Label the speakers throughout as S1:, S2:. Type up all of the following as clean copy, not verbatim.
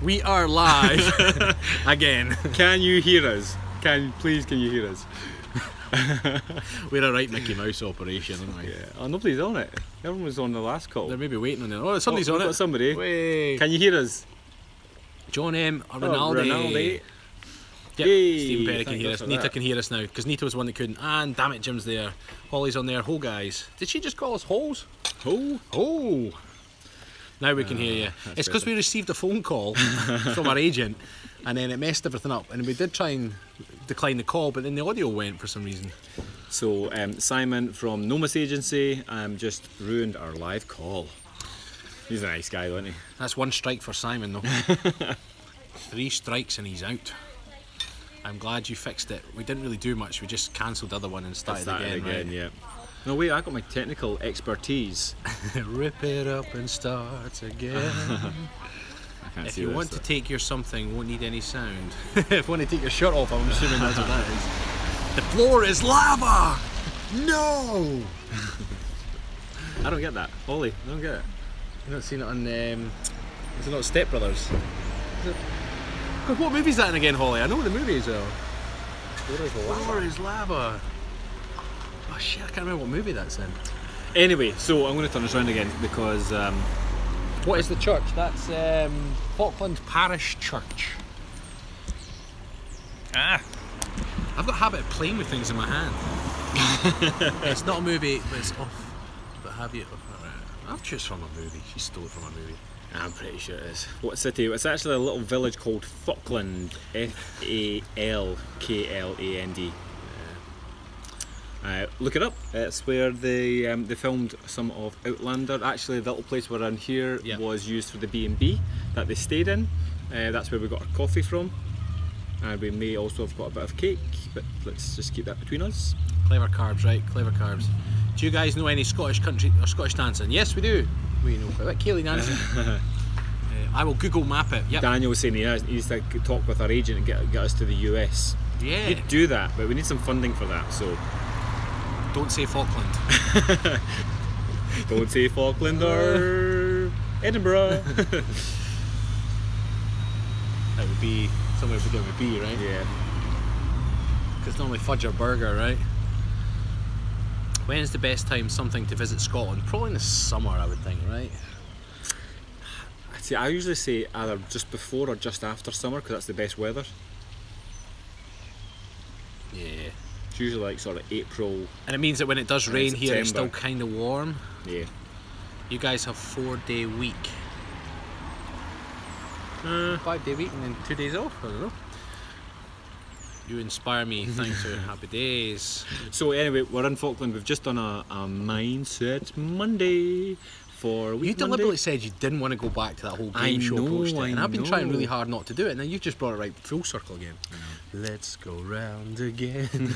S1: We are live again.
S2: Can you hear us? Please, can you hear us?
S1: We're a right Mickey Mouse operation, aren't we?
S2: Yeah. Oh, nobody's on it. Everyone was on the last call.
S1: They're maybe waiting on it. Oh, somebody's on
S2: we've
S1: it.
S2: got somebody.
S1: Wait.
S2: Can you hear us?
S1: John M. Rinaldi.
S2: Rinaldi.
S1: Yep.
S2: Yay.
S1: Stephen Perry can
S2: Thank
S1: hear
S2: God
S1: us.
S2: for
S1: Nita
S2: that.
S1: can hear us now because Nita was the one that couldn't. And damn it, Jim's there. Holly's on there. Ho, guys. Did she just call us holes?
S2: Oh.
S1: Oh. Now we can hear you. It's because we received a phone call from our agent and then it messed everything up. And we did try and decline the call, but then the audio went for some reason.
S2: So Simon from Nomus Agency just ruined our live call. He's a nice guy, isn't he?
S1: That's one strike for Simon, though. 3 strikes and he's out. I'm glad you fixed it. We didn't really do much. We just cancelled the other one and started again. Right?
S2: Yeah. No, wait, I got my technical expertise.
S1: Rip it up and start again. If you want to take your something, won't need any sound. If you want to take your shirt off, I'm assuming that's what that is. The floor is lava! No!
S2: I don't get that. Ollie, I don't get it.
S1: You've not seen it on, is it not Step Brothers? God, what movie is that in again, Holly? I know what the movie is though. Floor is lava. Oh shit, I can't remember what movie that's in.
S2: Anyway, so I'm going to turn this around again because...
S1: What is the church? That's Falkland Parish Church. Ah! I've got a habit of playing with things in my hand. It's not a movie, but it's off. But have you... I'll choose from a movie. She stole it from a movie.
S2: I'm pretty sure it is. What city? It's actually a little village called Falkland. Falkland. Look it up. It's where they filmed some of Outlander. Actually, the little place we're in here was used for the B&B that they stayed in. That's where we got our coffee from. And we may also have got a bit of cake, but let's just keep that between us.
S1: Clever carbs, right? Clever carbs. Do you guys know any Scottish country or Scottish dancing? Yes, we do. We know about Kaylee dancing. I will Google map it. Yep.
S2: Daniel was saying he needs to talk with our agent and get us to the US.
S1: Yeah.
S2: We'd do that, but we need some funding for that. So
S1: don't say Falkland.
S2: Don't say Falkland or Edinburgh.
S1: That would be somewhere we would be, right?
S2: Yeah.
S1: Because normally fudge or burger, right? When is the best time something to visit Scotland? Probably in the summer, I would think, right?
S2: See, I usually say either just before or just after summer because that's the best weather.
S1: Yeah.
S2: It's usually like sort of April.
S1: And it means that when it does rain here, it's still
S2: September.
S1: kind of warm.
S2: Yeah.
S1: You guys have 4-day week. 5-day week and then 2 days off, I don't know. You inspire me, thanks for happy days.
S2: So anyway, we're in Falkland. We've just done a Mindset Monday for
S1: You
S2: Week
S1: deliberately
S2: Monday.
S1: said you didn't want to go back to that whole
S2: I
S1: game show
S2: know,
S1: poster, and I've been trying
S2: know.
S1: really hard not to do it, and then you've just brought it right full circle again. Let's go round again.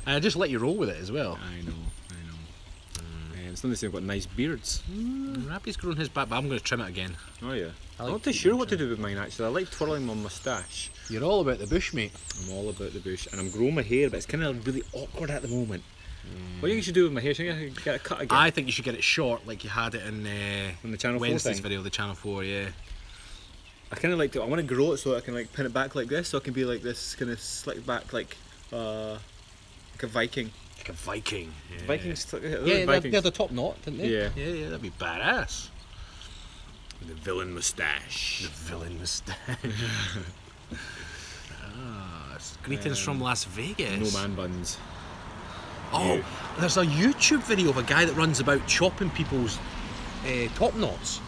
S1: And I just let you roll with it as well.
S2: I know. Somebody saying I've got nice beards.
S1: Rappy's grown his back, but I'm going to trim it again.
S2: Oh yeah.
S1: I
S2: I'm
S1: like
S2: not too sure what to do with mine actually. I like twirling my moustache.
S1: You're all about the bush, mate.
S2: I'm all about the bush, and I'm growing my hair, but it's kind of really awkward at the moment. What do you think you should do with my hair? Should I get it cut again?
S1: I think you should get it short, like you had it in
S2: On the Channel 4
S1: Wednesday's
S2: thing?
S1: video, the Channel 4, yeah.
S2: I kind of like to. I want to grow it so I can like pin it back like this, so I can be like this, kind of slick back like a Viking.
S1: Like a Viking. Yeah,
S2: Vikings.
S1: yeah, they had the top knot, didn't they?
S2: Yeah.
S1: Yeah, that'd be badass.
S2: The villain moustache.
S1: The villain moustache. Greetings from Las Vegas.
S2: No man buns.
S1: Oh, there's a YouTube video of a guy that runs about chopping people's top knots.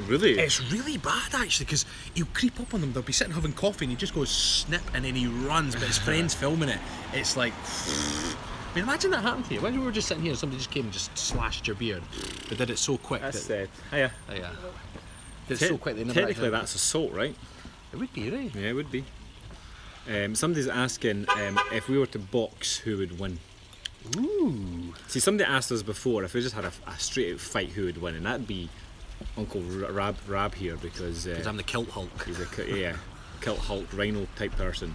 S2: Really?
S1: It's really bad actually, because he'll creep up on them, they'll be sitting having coffee and he just goes snip and then he runs, but his friend's filming it. It's like, I mean, imagine that happened to you. Imagine we were just sitting here and somebody just came and just slashed your beard. They did it so quick.
S2: That's sad. Hiya.
S1: Oh, yeah. Did it so quick they never
S2: Technically
S1: actually...
S2: that's assault, right?
S1: It would be, right?
S2: Yeah, it would be. Somebody's asking if we were to box, who would win?
S1: Ooh.
S2: See, somebody asked us before if we just had a straight out fight, who would win, and that'd be Uncle Rab here because
S1: I'm the Kilt Hulk.
S2: he's a Kilt Hulk Rhino type person.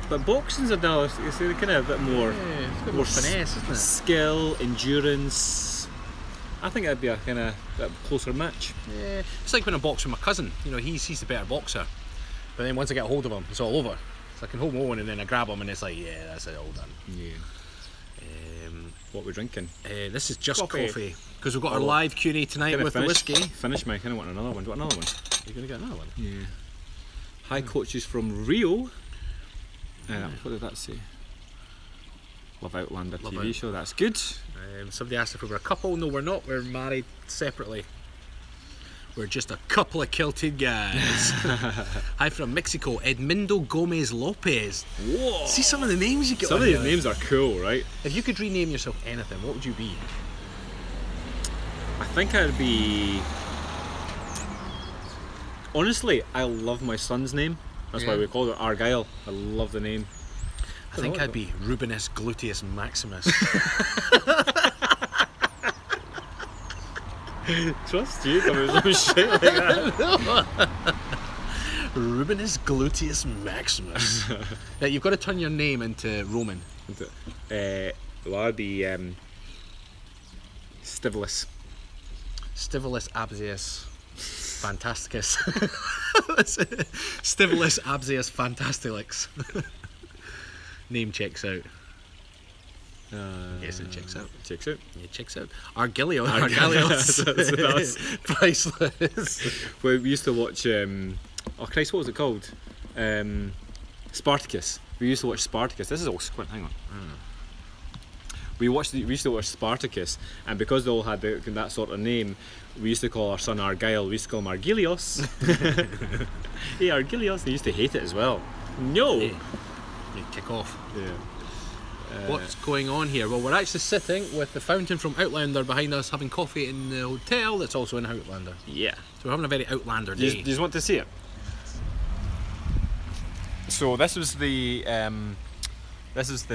S2: But boxing's a it's kind of a bit more,
S1: Yeah, it's a bit more finesse, isn't it?
S2: Skill, endurance. I think that'd be a kind of closer match.
S1: Yeah, it's like when I box with my cousin. You know, he's the better boxer. But then once I get a hold of him, it's all over. So I can hold my own and then I grab him and it's like, yeah, that's it, all done.
S2: Yeah. What we're drinking?
S1: This is just coffee. Because we've got our live Q&A tonight with the whiskey.
S2: Finish my, I kind of want another one. Do you want another one?
S1: You're going to get another one?
S2: Yeah. Hi coaches from Rio. What did that say? Love Outlander TV show, that's good.
S1: Somebody asked if we were a couple. No, we're not. We're married separately. We're just a couple of kilted guys. Hi from Mexico, Edmundo Gomez Lopez. Whoa! See some of the names you get.
S2: Some of these names are cool, right?
S1: If you could rename yourself anything, what would you be?
S2: I think I'd be... Honestly, I love my son's name. That's why we call it Argyle. I love the name.
S1: I think I'd be Rubenus Gluteus Maximus.
S2: Trust you, coming with some shit like that.
S1: Rubenus Gluteus Maximus. Yeah, you've got to turn your name into Roman.
S2: Well, I'd be Stivulus.
S1: Stivulus Absius Fantasticus. Stivulus Absius Fantastilix. Name checks out. Yes, it checks out.
S2: Checks out.
S1: Yeah, checks out. Argilios. Argilios. Priceless.
S2: Well, we used to watch. Oh Christ, what was it called? Spartacus. We used to watch Spartacus. This is all squint. Hang on. We used to watch Spartacus, and because they all had that sort of name, we used to call our son Argyle. We used to call him Argilios. Hey, Argilios. They used to hate it as well. No.
S1: Hey, you kick off.
S2: Yeah.
S1: What's going on here? Well, we're actually sitting with the fountain from Outlander behind us, having coffee in the hotel that's also in Outlander.
S2: Yeah.
S1: So we're having a very Outlander day.
S2: Do you just want to see it? So this was the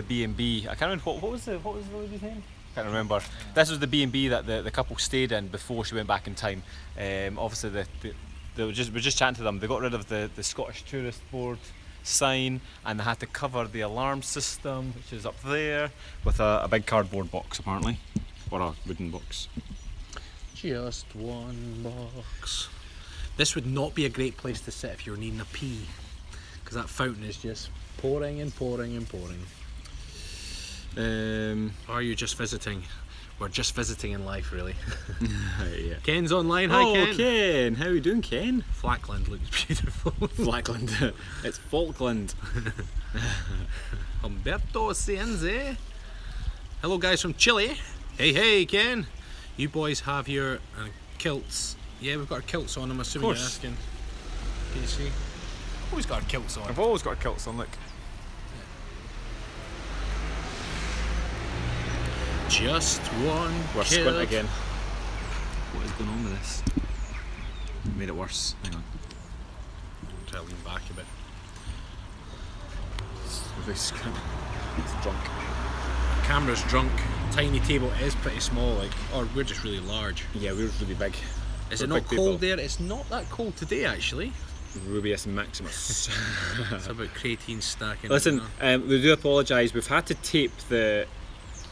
S2: B&B. I can't remember what was the lady's name? Can't remember. This was the B&B that the couple stayed in before she went back in time. Obviously we're just chatting to them. They got rid of the Scottish Tourist Board sign, and they had to cover the alarm system, which is up there, with a big cardboard box apparently, or a wooden box.
S1: Just one box. This would not be a great place to sit if you're needing a pee, because that fountain is just pouring and pouring and pouring. Are you just visiting? We're just visiting in life, really.
S2: Yeah.
S1: Ken's online. Hi, Ken.
S2: Ken. How are you doing, Ken?
S1: Falkland looks beautiful.
S2: Falkland. It's Falkland.
S1: Humberto Cienze. Hello, guys from Chile. Hey, hey, Ken. You boys have your kilts. Yeah, we've got our kilts on. I'm assuming you're asking. Can you see? Always got our kilts on.
S2: I've always got our kilts on. Look.
S1: Just one.
S2: We're squint again. What is going on with this? Made it worse. Hang on.
S1: Try to lean back a bit.
S2: It's drunk.
S1: The camera's drunk. Tiny table is pretty small, like, or we're just really large.
S2: Yeah, we're really big.
S1: Is it not cold there? It's not that cold today, actually.
S2: Rubius Maximus.
S1: It's about creatine stacking.
S2: Listen, we do apologise. We've had to tape the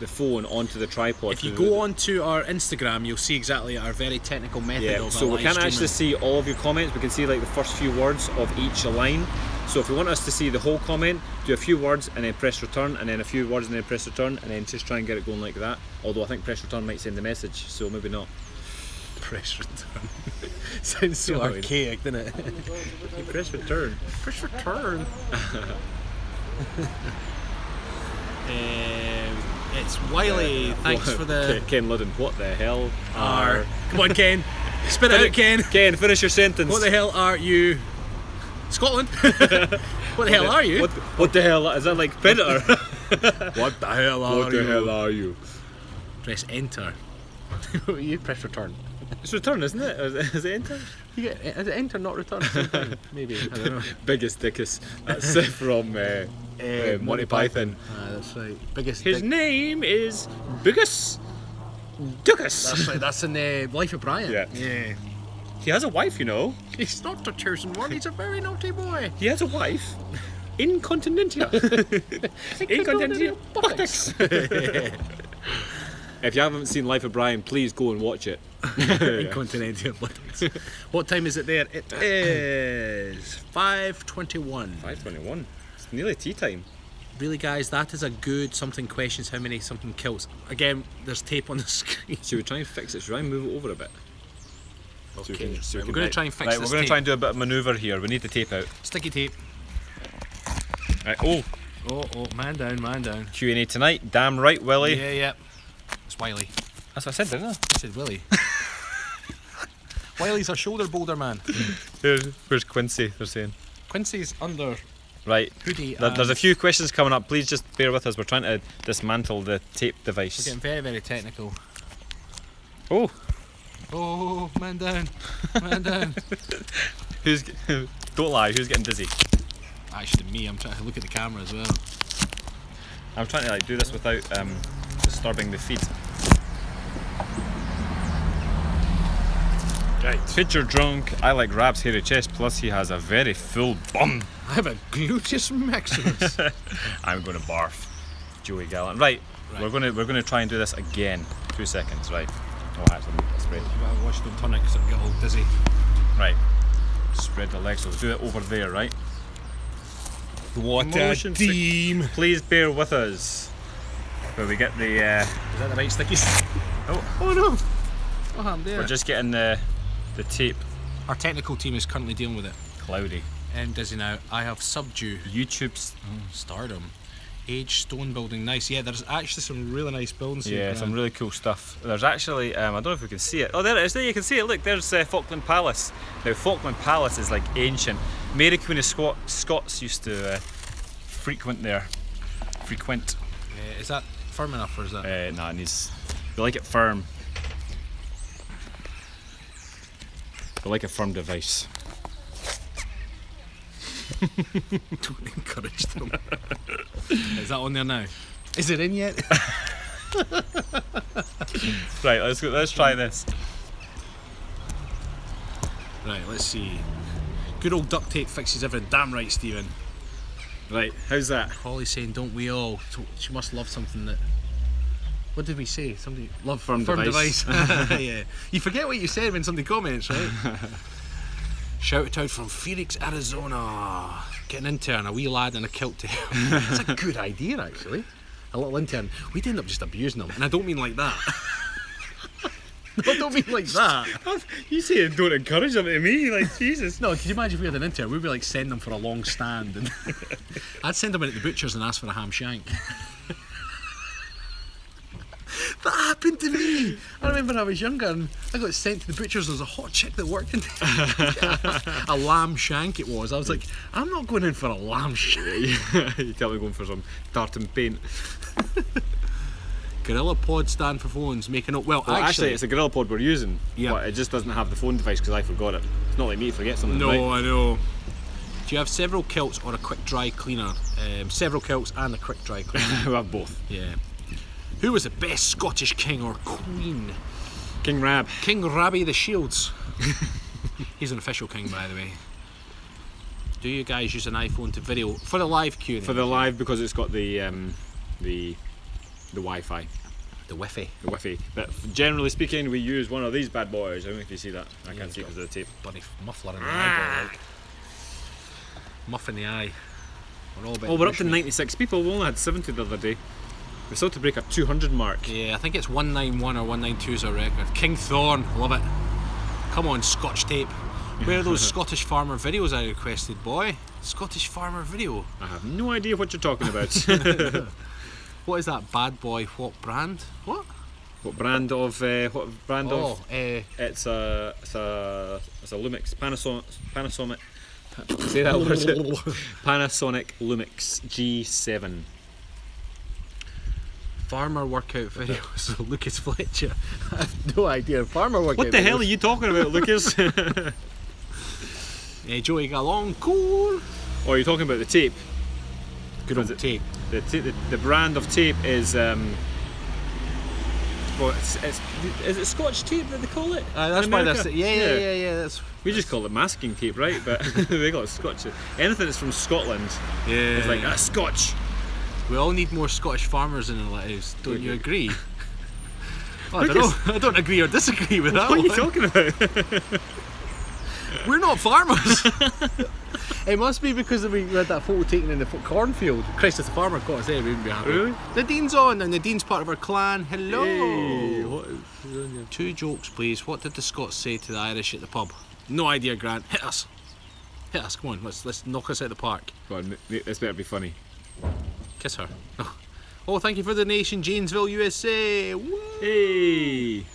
S2: phone onto the tripod.
S1: If you go onto our Instagram, you'll see exactly our very technical method of
S2: so we can't actually see all of your comments. We can see like the first few words of each line. So if you want us to see the whole comment, do a few words and then press return, and then a few words and then press return, and then just try and get it going like that. Although I think press return might send the message, so maybe not.
S1: Press return. Sounds so archaic, doesn't it?
S2: You press return.
S1: Press return. It's Wiley. Thanks for the
S2: Ken Ludden. What the hell are?
S1: Come on, Ken. Spit it out, Ken.
S2: Ken, finish your sentence.
S1: What the hell are you? Scotland. What the hell are you?
S2: What the hell is that, like Predator?
S1: What the hell are you?
S2: What the hell are you?
S1: Press enter. You press return.
S2: It's return, isn't it? Is it enter?
S1: Is it enter, not return? Same thing. Maybe. I don't know.
S2: Biggest dickus. That's from Monty Python.
S1: That's right. Biggest.
S2: His name is Biggest Dickus.
S1: That's right. That's in Life of Brian.
S2: Yeah. He has a wife, you know.
S1: He's not the chosen one. He's a very naughty boy.
S2: He has a wife. Incontinentia. Incontinentia buttocks. If you haven't seen Life of Brian, please go and watch it.
S1: Incontinental buttocks. What time is it there? It is 5:21.
S2: 5:21. It's nearly tea time.
S1: Really, guys, that is a good something questions how many something kilts. Again, there's tape on the screen.
S2: Should we try and fix it? Should I move it over a bit?
S1: Okay, we're going to try and fix this.
S2: We're going to try and do a bit of manoeuvre here. We need the tape out.
S1: Sticky tape.
S2: Right. Oh,
S1: man down, man down.
S2: Q&A tonight. Damn right, Willie.
S1: Yeah. It's Wiley.
S2: That's what I said, didn't I?
S1: I said Willie. Wiley's our shoulder boulder man.
S2: Where's Quincy, they're saying?
S1: Quincy's under
S2: right.
S1: hoodie.
S2: There's a few questions coming up. Please just bear with us. We're trying to dismantle the tape device.
S1: We're getting very, very technical.
S2: Oh,
S1: man down. Man down.
S2: Don't lie, who's getting dizzy?
S1: Actually me, I'm trying to look at the camera as well.
S2: I'm trying to do this without disturbing the feed. Right. Picture drunk. I like Rab's hairy chest, plus he has a very full bum.
S1: I have a gluteus maximus.
S2: I'm going to barf. Joey Gallant. Right. We're gonna try and do this again. 2 seconds. Right. Oh, actually, spread.
S1: You better watch them turn it because it'll get all dizzy.
S2: Right. Spread the legs. So we'll do it over there, right?
S1: What a team!
S2: Please bear with us. Where we get the.
S1: Is that the right stickies?
S2: Oh no!
S1: What happened there?
S2: We're just getting the tape.
S1: Our technical team is currently dealing with it.
S2: Cloudy.
S1: Dizzy now. I have subdue.
S2: YouTube's
S1: stardom. Age stone building, nice. Yeah, there's actually some really nice buildings here.
S2: Yeah, some really cool stuff. There's actually, I don't know if we can see it. Oh, there it is. There you can see it. Look, there's Falkland Palace. Now, Falkland Palace is like ancient. Mary Queen of Scots used to frequent there.
S1: Is that firm enough or is that?
S2: Nah, it needs. We like it firm. We like a firm device.
S1: Don't encourage them. Is that on there now? Is it in yet?
S2: Right, let's try this.
S1: Right, let's see. Good old duct tape fixes everything. Damn right, Stephen.
S2: Right, how's that?
S1: Holly's saying, don't we all? She must love something that... What did we say? Somebody... Love
S2: firm device.
S1: Yeah. You forget what you said when somebody comments, right? Shout it out from Phoenix, Arizona. Get an intern, a wee lad and a kilt tail. That's a good idea, actually. A little intern. We'd end up just abusing them, and I don't mean like that. No, I don't mean like that.
S2: You say don't encourage them to me, like Jesus.
S1: No, could you imagine if we had an intern? We'd be like send them for a long stand, and I'd send them in at the butcher's and ask for a ham shank. That happened to me. I remember when I was younger and I got sent to the butcher's. There was a hot chick that worked in there. A lamb shank it was. I was like, I'm not going in for a lamb shank.
S2: You tell me going for some tartan paint.
S1: Gorilla Pod stand for phones, making up. Well,
S2: actually it's a Gorilla Pod we're using,
S1: yeah.
S2: But it just doesn't have the phone device because I forgot it. It's not like me to forget something.
S1: No,
S2: right?
S1: I know. Do you have several kilts or a quick dry cleaner? Several kilts and a quick dry cleaner.
S2: We have both.
S1: Yeah. Who was the best Scottish king or queen?
S2: King Rab.
S1: King Rabby the Shields. He's an official king, by the way. Do you guys use an iPhone to video for the live Q&A?
S2: For the live, because it's got the Wi-Fi.
S1: The Wi-Fi.
S2: The Wi-Fi. But generally speaking, we use one of these bad boys. I don't know if you see that. I can't see because of the tape.
S1: Bloody muffler in the eyeball, like. Muff in the eye.
S2: We're up to 96 people. We only had 70 the other day. We're still to break a 200 mark.
S1: Yeah, I think it's 191 or 192 is our record. King Thorn, love it. Come on, Scotch tape. Where are those Scottish farmer videos I requested, boy? Scottish farmer video.
S2: I have no idea what you're talking about.
S1: What is that bad boy? What brand? What?
S2: What brand of? What brand of? It's a Lumix Panasonic. Say that word. Panasonic Lumix G7.
S1: Farmer workout videos. Lucas Fletcher. I have no idea. Farmer workout.
S2: What the hell are you talking about, Lucas?
S1: Joey Gallon, cool.
S2: Oh, you're talking about the tape.
S1: Good old tape.
S2: The brand of tape is well, is it Scotch tape that they call it?
S1: That's why that's it. Yeah. That's.
S2: We just call it masking tape, right? But they got Scotch. Anything that's from Scotland, it's like Scotch.
S1: We all need more Scottish farmers in our lives, don't you agree? Oh, I don't know. I don't agree or disagree with that.
S2: What are you talking about?
S1: We're not farmers. It must be because we had that photo taken in the cornfield. Christ, if the farmer caught us there, we wouldn't be happy.
S2: Really?
S1: Nadine's on, and Nadine's part of our clan. Hello.
S2: Hey, what is
S1: 2 jokes, please. What did the Scots say to the Irish at the pub? No idea, Grant. Hit us. Hit us. Come on. Let's knock us out of the park.
S2: Go on, this better be funny.
S1: Kiss her. Oh, thank you for the donation, Janesville, USA. Woo.
S2: Hey,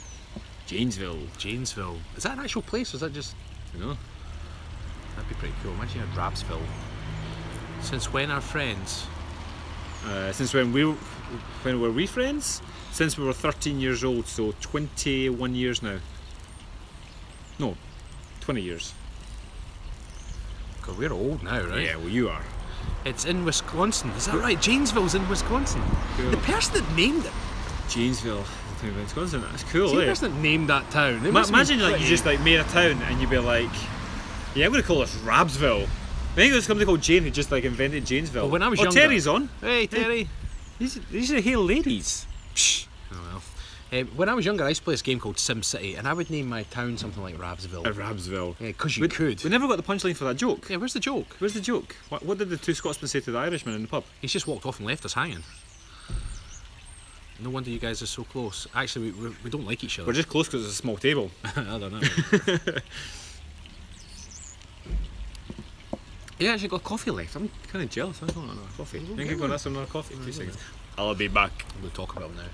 S2: Janesville.
S1: Janesville. Is that an actual place, or is that just?
S2: I don't know.
S1: That'd be pretty cool. Imagine you had Rapsville. Since when are friends?
S2: Since when were we friends? Since we were 13 years old, so 21 years now. No, 20 years.
S1: God, we're old now, right?
S2: Yeah, well you are.
S1: It's in Wisconsin, is that right? Janesville's in Wisconsin. Cool. The person that named it.
S2: Janesville, Wisconsin, that's cool,
S1: See, the person that named that town.
S2: Imagine like you just like made a town and you'd be like, yeah, I'm going to call this Rabsville. I think there's somebody called Jane who just like invented Janesville.
S1: Well, when I was younger,
S2: Terry's on.
S1: Hey, Terry.
S2: These are hail ladies.
S1: Psh. Oh well. When I was younger, I used to play this game called SimCity, and I would name my town something like Rabsville.
S2: Rabsville.
S1: Yeah, because you could.
S2: We never got the punchline for that joke.
S1: Yeah, where's the joke?
S2: Where's the joke? What did the 2 Scotsmen say to the Irishman in the pub?
S1: He's just walked off and left us hanging. No wonder you guys are so close. Actually, we don't like each other.
S2: We're just close because it's a small table.
S1: I don't know.
S2: Yeah, actually got coffee left. I'm kind of jealous. I don't want another coffee. I think I'm going to ask for another coffee. 2 seconds. I'll be back.
S1: We'll talk about it now.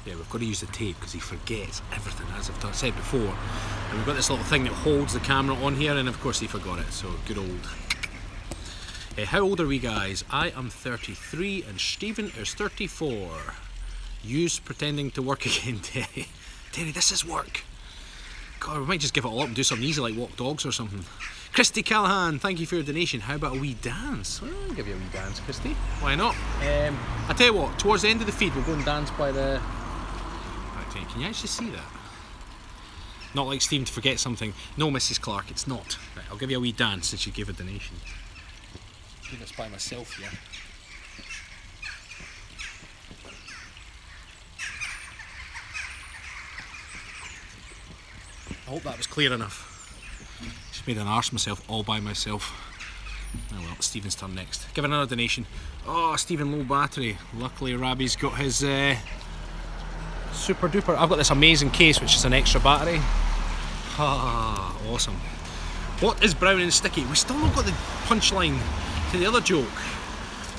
S1: Yeah, we've got to use the tape because he forgets everything, as I've said before. And we've got this little thing that holds the camera on here, and of course he forgot it, so good old. How old are we, guys? I am 33 and Stephen is 34. Use pretending to work again, Terry. Terry, this is work. God, we might just give it all up and do something easy like walk dogs or something. Christy Callahan, thank you for your donation. How about a wee dance? Well, I'll give you a wee dance, Christy. Why not? I tell you what, towards the end of the feed we'll go and dance by the... Can you actually see that? Not like Stephen to forget something. No, Mrs. Clark, it's not. Right, I'll give you a wee dance since you gave a donation. Do this by myself here. I hope that was clear enough. Just made an arse myself all by myself. Oh well, Stephen's turn next. Give another donation. Oh, Stephen, low battery. Luckily, Rabbi's got his super duper. I've got this amazing case which is an extra battery. Ah, awesome. What is brown and sticky? We still not got the punchline to the other joke.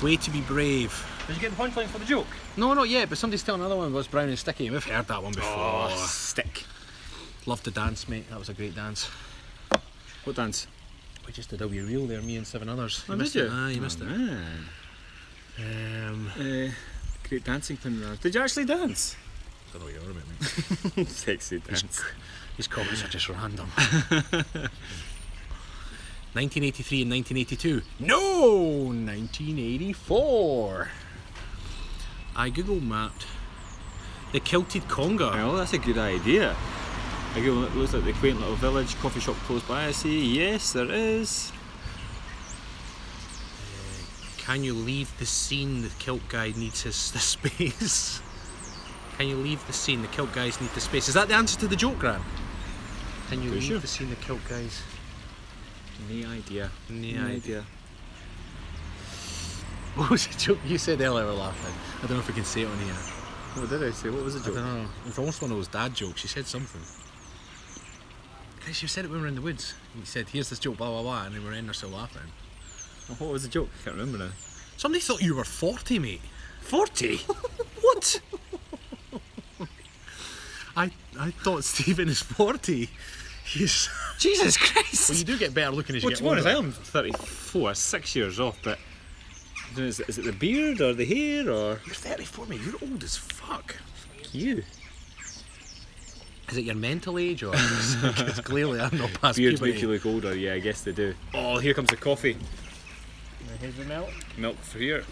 S1: Way to be brave.
S2: Did you get the punchline for the joke?
S1: No, not yet, but somebody's telling another one was brown and sticky. We've heard that one before.
S2: Oh, stick.
S1: Loved the dance, mate. That was a great dance.
S2: What dance?
S1: We just did a wee reel there, me and 7 others.
S2: Oh, did you?
S1: Ah, you missed it.
S2: Great dancing pin. Did you actually dance?
S1: I don't know what you're on about, mate.
S2: Sexy dance.
S1: His comments are just random. 1983 and 1982. No! 1984. I Google mapped the Kilted Conga.
S2: Well, that's a good idea. I Google it looks like the quaint little village, coffee shop close by. I see. Yes, there is.
S1: Can you leave the scene? The kilt guy needs the space. Can you leave the scene? The kilt guys need the space. Is that the answer to the joke, Grant? Can you leave the scene? The kilt guys.
S2: No idea.
S1: No idea. What was the joke you said earlier? We're laughing. I don't know if we can say it on here.
S2: What did I say? What was the joke?
S1: I don't know. It was almost one of those dad jokes. You said something. Guys, you said it when we were in the woods. You said, "Here's this joke, blah blah blah," and then we're in there still laughing.
S2: What was the joke? I can't remember now.
S1: Somebody thought you were 40, mate.
S2: 40? What?
S1: I thought Stephen is 40. He's
S2: Jesus Christ!
S1: Well, you do get better looking as you get older.
S2: I am 34, 6 years off, but is it the beard or the hair or?
S1: You're 34, mate. You're old as fuck.
S2: Fuck you.
S1: Is it your mental age or? Because clearly I'm not past
S2: Beards
S1: puberty.
S2: make you look older. Yeah, I guess they do. Oh, here comes the coffee.
S1: Here's the milk.
S2: Milk for here.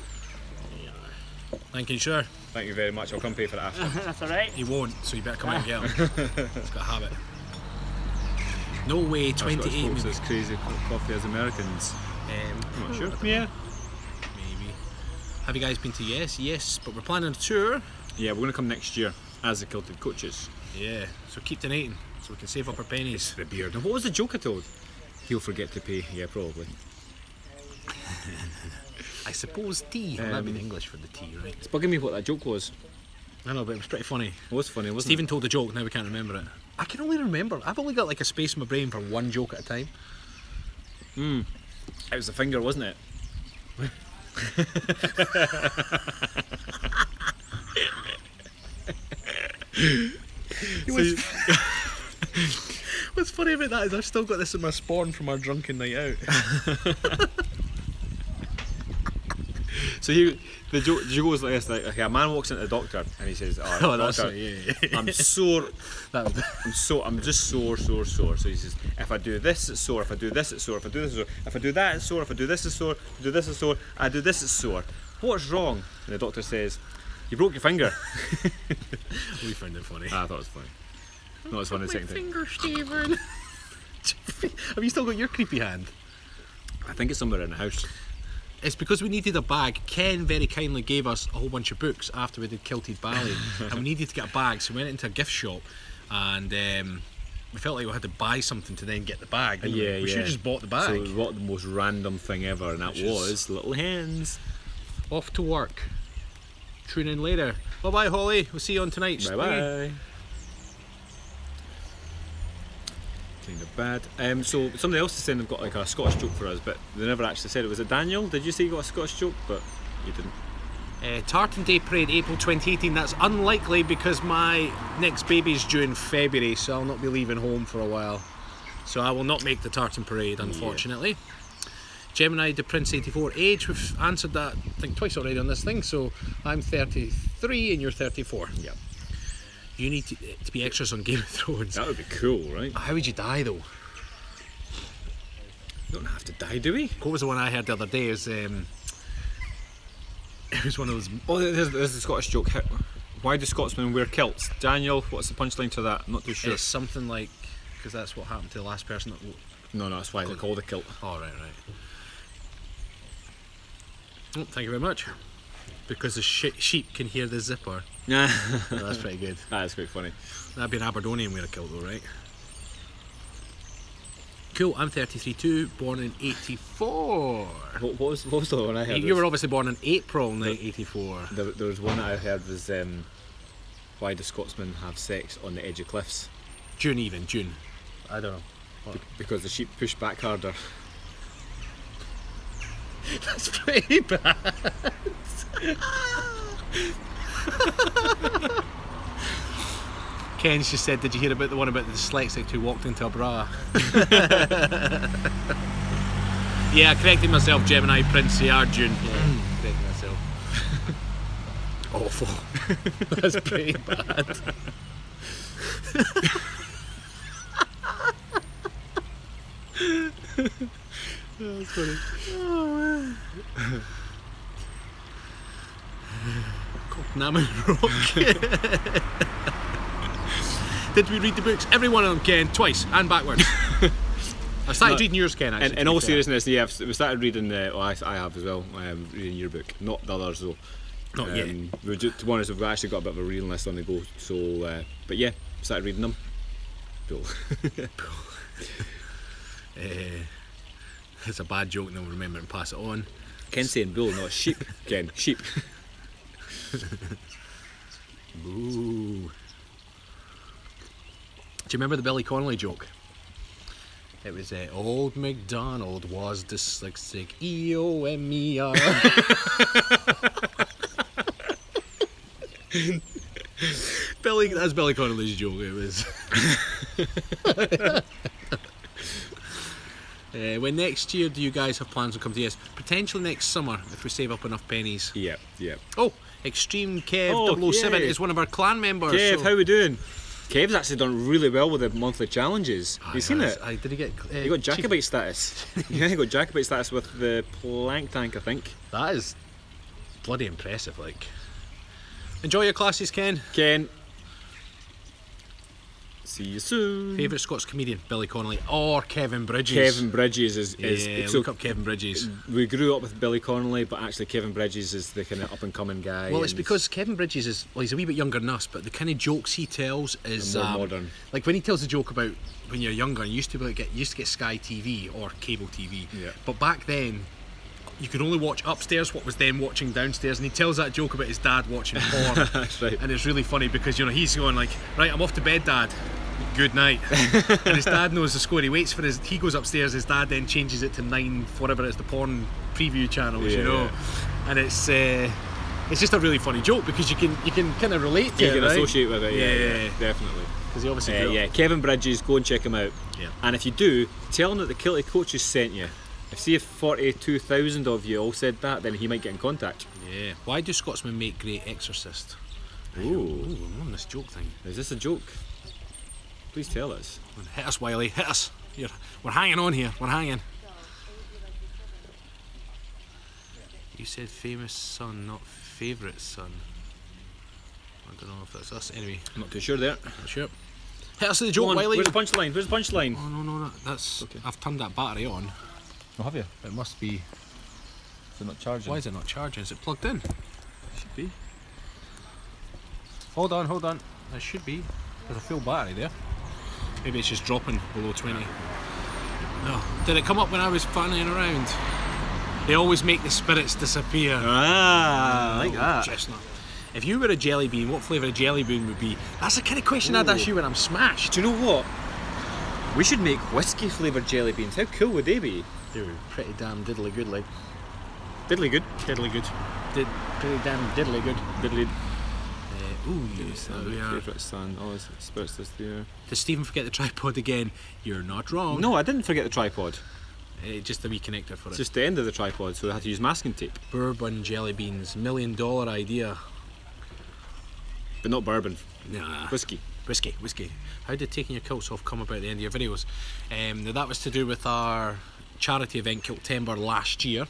S1: Thank you, sure.
S2: Thank you very much. I'll come pay for it after.
S3: That's alright.
S1: He won't, so you better come out and get him. He's got a habit. No way, 28 minutes.
S2: As crazy coffee as Americans.
S1: I'm
S2: not sure. Yeah.
S1: Maybe. Have you guys been to Yes, but we're planning a tour.
S2: Yeah, we're going to come next year as the Kilted coaches.
S1: Yeah, so keep donating so we can save up our pennies.
S2: It's the beard. Now, what was the joke I told? He'll forget to pay. Yeah, probably.
S1: I suppose tea. That'd be the English for the tea, right?
S2: It's bugging me what that joke was.
S1: I know, but it was pretty funny.
S2: It was funny, wasn't
S1: Stephen told the joke, now we can't remember it. I can only remember. I've only got like a space in my brain for one joke at a time.
S2: It was the finger, wasn't it?
S1: What's funny about that is I've still got this in my spawn from our drunken night out.
S2: So the joke goes like this: like, okay, a man walks into the doctor and he says, "Oh, doctor, I'm sore. I'm just sore. So he says, if I do this, it's sore. If I do this, it's sore. If I do this, it's sore. If I do that, it's sore. If I do this, it's sore. If I do this, it's sore. I do this, it's sore. What's wrong?" And the doctor says, "You broke your finger."
S1: We found it funny.
S2: I thought it was funny. Not as funny as the second time.
S1: Finger, Stephen. Have you still got your creepy hand?
S2: I think it's somewhere in the house.
S1: It's because we needed a bag. Ken very kindly gave us a whole bunch of books after we did Kilted Ballet, and we needed to get a bag, so we went into a gift shop, and we felt like we had to buy something to then get the bag. We should have just bought the bag.
S2: So we bought the most random thing ever, and that was little hens.
S1: Off to work. Tune in later. Bye bye, Holly. We'll see you on tonight's.
S2: Bye bye. Kind of bad. So somebody else is saying they've got like a Scottish joke for us, but they never actually said it. Was it Daniel? Did you say you got a Scottish joke? But you didn't.
S1: Tartan Day Parade, April 2018. That's unlikely because my next baby's due in February, so I'll not be leaving home for a while. So I will not make the Tartan Parade, unfortunately. Yeah. Gemini the Prince 84 age. We've answered that I think twice already on this thing. So I'm 33 and you're 34.
S2: Yeah.
S1: You need to be extras on Game of Thrones.
S2: That would be cool, right?
S1: How would you die though?
S2: You don't have to die, do we?
S1: What was the one I heard the other day? It was one of those.
S2: Oh, there's the Scottish joke. Why do Scotsmen wear kilts? Daniel, what's the punchline to that? I'm not too sure.
S1: It's something like, because that's what happened to the last person that.
S2: No, that's why they call the kilt.
S1: Oh, right. Oh, thank you very much. Because the sheep can hear the zipper.
S2: Yeah,
S1: oh, that's pretty good.
S2: That is quite funny.
S1: That'd be an Aberdonian wear a kilt though, right? Cool, I'm 33 too, born in 84.
S2: What was the one I heard?
S1: You were obviously born in April 1984.
S2: There was one that I heard was, why do Scotsmen have sex on the edge of cliffs?
S1: June. I don't know.
S2: Because the sheep push back harder.
S1: That's pretty bad. Ken's just said, did you hear about the one about the dyslexic who walked into a bra? Yeah, correcting myself, Gemini Prince, they are June. Yeah, correcting myself. Awful. That's pretty bad. Oh, that's funny. Oh, man. Naman Rock. Did we read the books? Every one of them, Ken, twice and backwards. I started reading yours, Ken, actually.
S2: In all seriousness, yeah, we started reading I have as well, reading your book. Not the others though.
S1: Not yet.
S2: To be honest, we've actually got a bit of a reading list on the go, so, but yeah, started reading them. Cool.
S1: It's a bad joke and I'll remember and pass it on.
S2: Ken's saying bull, not sheep. Ken, sheep.
S1: Ooh. Do you remember the Billy Connolly joke? It was Old MacDonald was dyslexic, E-O-M-E-R. That's Billy Connolly's joke, it was. When next year do you guys have plans to come to Yes? Potentially next summer if we save up enough pennies.
S2: Yeah.
S1: Oh, Extreme Kev 007 is one of our clan members.
S2: Kev,
S1: so.
S2: how we doing? Kev's actually done really well with the monthly challenges. You seen it?
S1: Did he get?
S2: He got Jacobite status. Yeah, he got Jacobite status with the plank tank, I think.
S1: That is bloody impressive. Like, enjoy your classes, Ken.
S2: Ken, See you soon.
S1: Favourite Scots comedian? Billy Connolly or Kevin Bridges?
S2: Kevin Bridges is
S1: so look up Kevin Bridges.
S2: We grew up with Billy Connolly, but actually Kevin Bridges is the kind of up and coming guy.
S1: Well, it's because Kevin Bridges is, well, he's a wee bit younger than us, but the kind of jokes he tells is
S2: more modern.
S1: Like when he tells a joke about when you're younger, you used to get Sky TV or cable TV, but back then you could only watch upstairs what was then watching downstairs, and he tells that joke about his dad watching porn.
S2: That's right.
S1: And it's really funny because, you know, he's going like, right, I'm off to bed, Dad. Good night. And his dad knows the score. He waits for he goes upstairs, his dad then changes it to 9, whatever it is, the porn preview channels, you know. And it's just a really funny joke because you can kind of relate to it,
S2: you can
S1: right?
S2: associate with it, yeah, definitely.
S1: Because he obviously
S2: Kevin Bridges, go and check him out.
S1: Yeah.
S2: And if you do, tell him that the Kilted coaches sent you. If 42,000 of you all said that, then he might get in contact.
S1: Yeah. Why do Scotsmen make great exorcists?
S2: Ooh,
S1: I'm on this joke thing.
S2: Is this a joke? Please tell us.
S1: Hit us, Wiley. Hit us. We're hanging on here. We're hanging. You said famous son, not favourite son. I don't know if that's us. Anyway,
S2: I'm not too sure there.
S1: Not sure. Hit us with the joke, Wiley.
S2: Where's the punchline? Where's the punchline?
S1: Oh no, that's okay. I've turned that battery on.
S2: Oh, have you?
S1: It must be.
S2: Is it not charging?
S1: Why is it not charging? Is it plugged in? It
S2: should be.
S1: Hold on. It should be. There's a full battery there. Maybe it's just dropping below 20. No. Did it come up when I was fanning around? They always make the spirits disappear.
S2: Ah, I like that.
S1: Chestnut. If you were a jelly bean, what flavour a jelly bean would be? That's the kind of question I'd ask you when I'm smashed.
S2: Do you know what? We should make whiskey flavoured jelly beans. How cool would they be?
S1: They were pretty damn diddly good, like.
S2: Diddly good?
S1: Diddly good. Pretty damn diddly good.
S2: Diddly.
S1: Ooh, yes, there we are.
S2: Favourite son. Oh, it's spirits this there.
S1: Does Stephen forget the tripod again? You're not wrong.
S2: No, I didn't forget the tripod.
S1: Just a wee connector for it.
S2: It's just the end of the tripod, so I had to use masking tape.
S1: Bourbon jelly beans, $1 million idea.
S2: But not bourbon.
S1: Nah.
S2: Whiskey.
S1: Whiskey. How did taking your kilts off come about at the end of your videos? Now that was to do with our charity event, Kiltember, last year.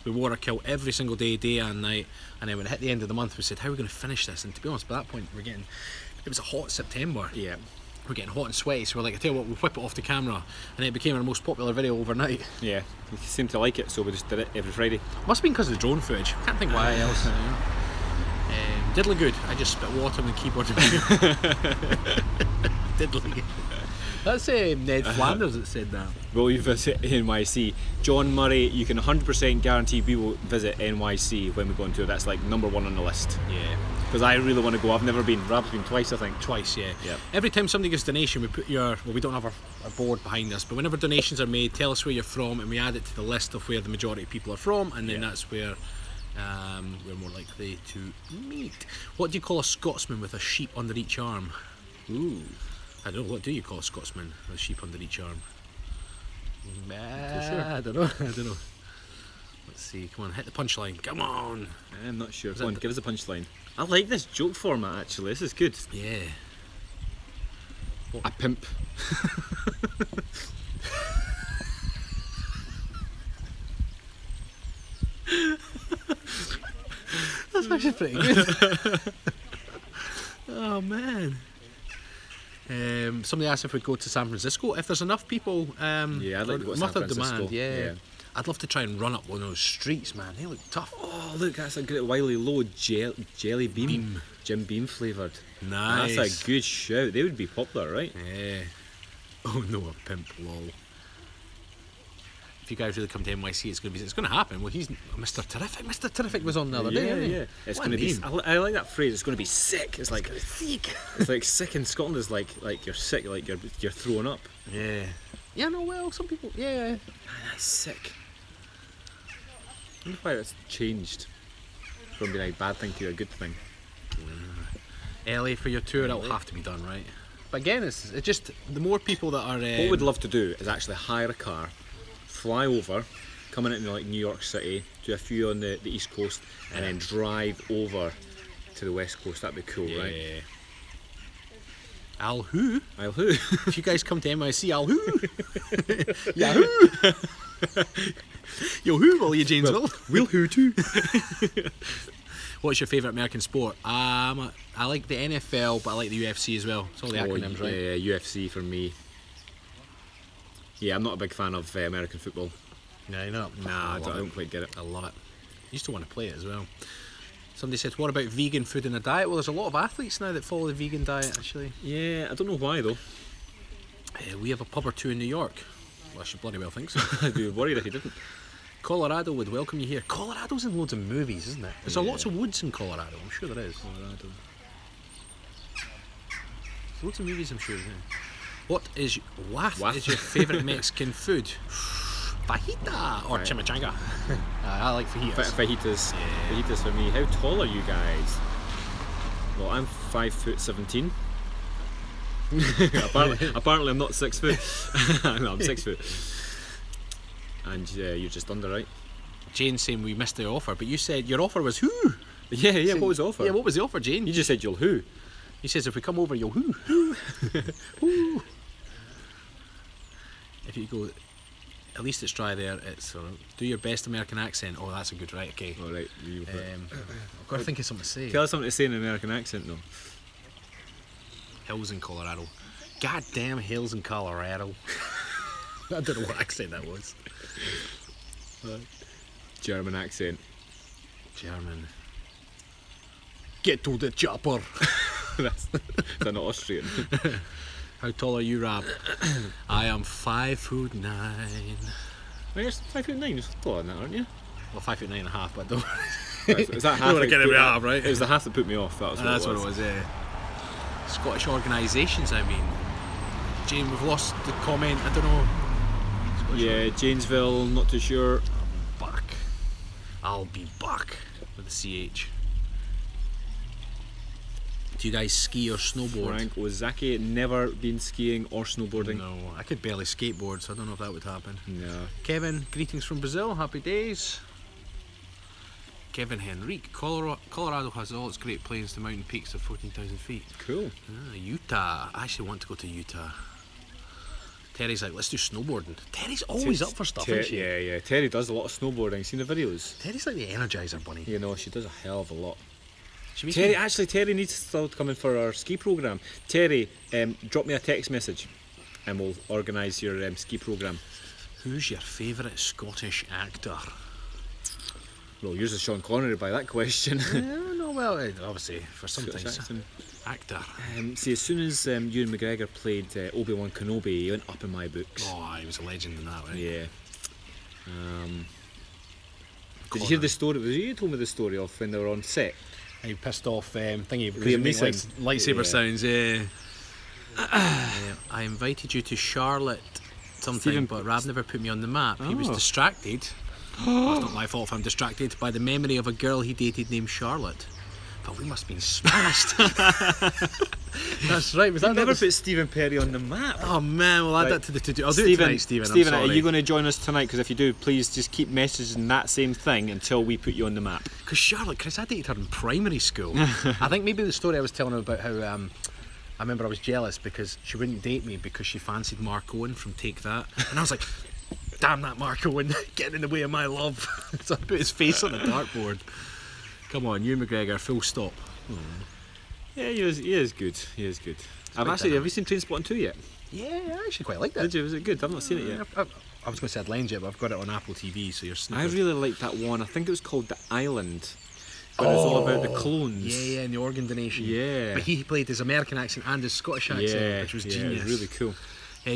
S1: We wore a kilt every single day, day and night, and then when it hit the end of the month we said, how are we going to finish this? And to be honest, by that point it was a hot September.
S2: Yeah.
S1: We're getting hot and sweaty, so we're like, I tell you what, we'll whip it off the camera, and it became our most popular video overnight.
S2: Yeah, we seemed to like it, so we just did it every Friday.
S1: Must have been because of the drone footage. Can't think why else. Diddly good. I just spit water on the keyboard. Diddly good. That's Ned Flanders that said that.
S2: Will you visit NYC? John Murray, you can 100% guarantee we will visit NYC when we go on tour. That's like #1 on the list.
S1: Yeah.
S2: Because I really want to go. I've never been. Rob's been twice, I think.
S1: Twice, yeah.
S2: Yep.
S1: Every time somebody gives a donation, we put we don't have a board behind us, but whenever donations are made, tell us where you're from, and we add it to the list of where the majority of people are from, and then that's where we're more likely to meet. What do you call a Scotsman with a sheep under each arm?
S2: Ooh.
S1: I don't know, what do you call a Scotsman with a sheep under each arm?
S2: Sure.
S1: I don't know. Let's see, come on, hit the punchline, come on!
S2: I'm not sure. Come on, give us a punchline. I like this joke format actually, this is good.
S1: Yeah.
S2: A pimp.
S1: That's actually pretty good. Oh man. Somebody asked if we'd go to San Francisco. If there's enough people,
S2: yeah, I'd like to go to San Francisco.
S1: Demand, yeah. I'd love to try and run up one of those streets, man. They look tough.
S2: Oh, look, that's a great Wiley Low jelly bean. Jim Beam flavoured.
S1: Nice.
S2: That's a good shout. They would be popular, right?
S1: Yeah. Oh no, a pimp, lol. If you guys really come to NYC, it's going to happen. Well, he's Mr. Terrific. Mr. Terrific was on the other day.
S2: Yeah. It's going to be. I like that phrase. It's going to be sick. It's like sick. It's like sick in Scotland is like you're sick, like you're throwing up.
S1: Yeah. Yeah. No. Well, some people. Yeah.
S2: Man, that's sick. I wonder why that's changed from being a bad thing to a good thing.
S1: LA for your tour, that'll have to be done, right? But again, it's just the more people that are.
S2: What we'd love to do is actually hire a car, fly over, come into like New York City, do a few on the East Coast, and then drive over to the West Coast. That'd be cool, right?
S1: I'll who? If you guys come to NYC, I'll who? Yahoo! Yo who will you, Janesville?
S2: We'll who too.
S1: What's your favourite American sport? I like the NFL, but I like the UFC as well. It's all the acronyms, right?
S2: Yeah, UFC for me. Yeah, I'm not a big fan of American football.
S1: No, you're not?
S2: Nah, I don't quite get it.
S1: I love it. I used to want to play it as well. Somebody said, what about vegan food in a diet? Well, there's a lot of athletes now that follow the vegan diet, actually.
S2: Yeah, I don't know why though.
S1: We have a pub or two in New York. Well, I should bloody well think so.
S2: I'd be worried if you didn't.
S1: Colorado would welcome you here. Colorado's in loads of movies, isn't it? There's lots of woods in Colorado, I'm sure there is.
S2: Colorado.
S1: There's loads of movies, I'm sure. Yeah. What is is your favourite Mexican food? Fajita or chimichanga? I like fajitas.
S2: Fajitas. Yeah. Fajitas for me. How tall are you guys? Well, I'm 5'17". apparently I'm not 6 foot. No, I'm 6 foot. And you're just under, right?
S1: Jane's saying we missed the offer, but you said your offer was who?
S2: Yeah, what was the offer?
S1: Yeah, what was the offer, Jane?
S2: You just said you'll who.
S1: He says if we come over, you'll who. Who. If you go, at least it's dry there. It's do your best American accent. Oh, that's a good right. Okay.
S2: All right.
S1: I've got to think of something to say.
S2: Tell us something to say in an American accent, though.
S1: Hills in Colorado. Goddamn hills in Colorado. I don't know what accent that was.
S2: German accent.
S1: German. Get to the chopper.
S2: That's not Austrian.
S1: How tall are you, Rab? I am 5'9".
S2: Well, you're 5'9". You're taller than that, aren't you?
S1: Well, 5'9.5", but don't.
S2: Is that half?
S1: Right?
S2: It was the half that put me off.
S1: That's what it was. Yeah. Scottish organisations. I mean, Jane, we've lost the comment. I don't know.
S2: Yeah, Janesville. Not too sure.
S1: Back. I'll be back with the CH. Do you guys ski or snowboard?
S2: Frank Ozaki, never been skiing or snowboarding.
S1: No, I could barely skateboard, so I don't know if that would happen.
S2: No.
S1: Kevin, greetings from Brazil, happy days. Kevin Henrique, Colorado has all its great plains to mountain peaks of 14,000 feet.
S2: Cool.
S1: Utah, I actually want to go to Utah. Terry's like, let's do snowboarding. Terry's always up for stuff, isn't she?
S2: Yeah. Terry does a lot of snowboarding. Seen the videos?
S1: Terry's like the Energizer bunny.
S2: You know, she does a hell of a lot. Terry needs to start coming for our ski programme. Terry, drop me a text message and we'll organise your ski programme.
S1: Who's your favourite Scottish actor?
S2: Well, yours is Sean Connery by that question.
S1: No, well, obviously, for some things. Actor.
S2: See, as soon as Ewan McGregor played Obi-Wan Kenobi, he went up in my books.
S1: Oh, he was a legend in that, right?
S2: Yeah. Did you hear the story? You told me the story of when they were on set.
S1: How pissed off thingy because
S2: Liam
S1: it makes
S2: Neeson.
S1: lightsaber sounds, yeah. I invited you to Charlotte something, but Rab never put me on the map. He was distracted. Well, it's not my fault if I'm distracted by the memory of a girl he dated named Charlotte. But we must have been smashed. That's right. Was that
S2: never put Stephen Perry on the map?
S1: Oh man, we'll add that to the to-do. I'll do it tonight, Stephen.
S2: Stephen, are you going to join us tonight? Because if you do, please just keep messaging that same thing until we put you on the map.
S1: Because Charlotte, Chris, I dated her in primary school. I think maybe the story I was telling her about how I remember I was jealous because she wouldn't date me because she fancied Mark Owen from Take That, and I was like, damn that Mark Owen, getting in the way of my love. So I put his face on the dartboard. Come on, Ewan McGregor, full stop.
S2: Yeah, he is good. He is good. Have you seen Trainspotting 2 yet?
S1: Yeah, I actually quite liked that.
S2: Did you? Was it good? I've not seen it yet.
S1: I was going to say I'd lend it, but I've got it on Apple TV, so you're snookered.
S2: I really liked that one. I think it was called The Island. But it's all about the clones.
S1: Yeah, and the organ donation.
S2: Yeah.
S1: But he played his American accent and his Scottish accent, which was genius.
S2: It was really cool.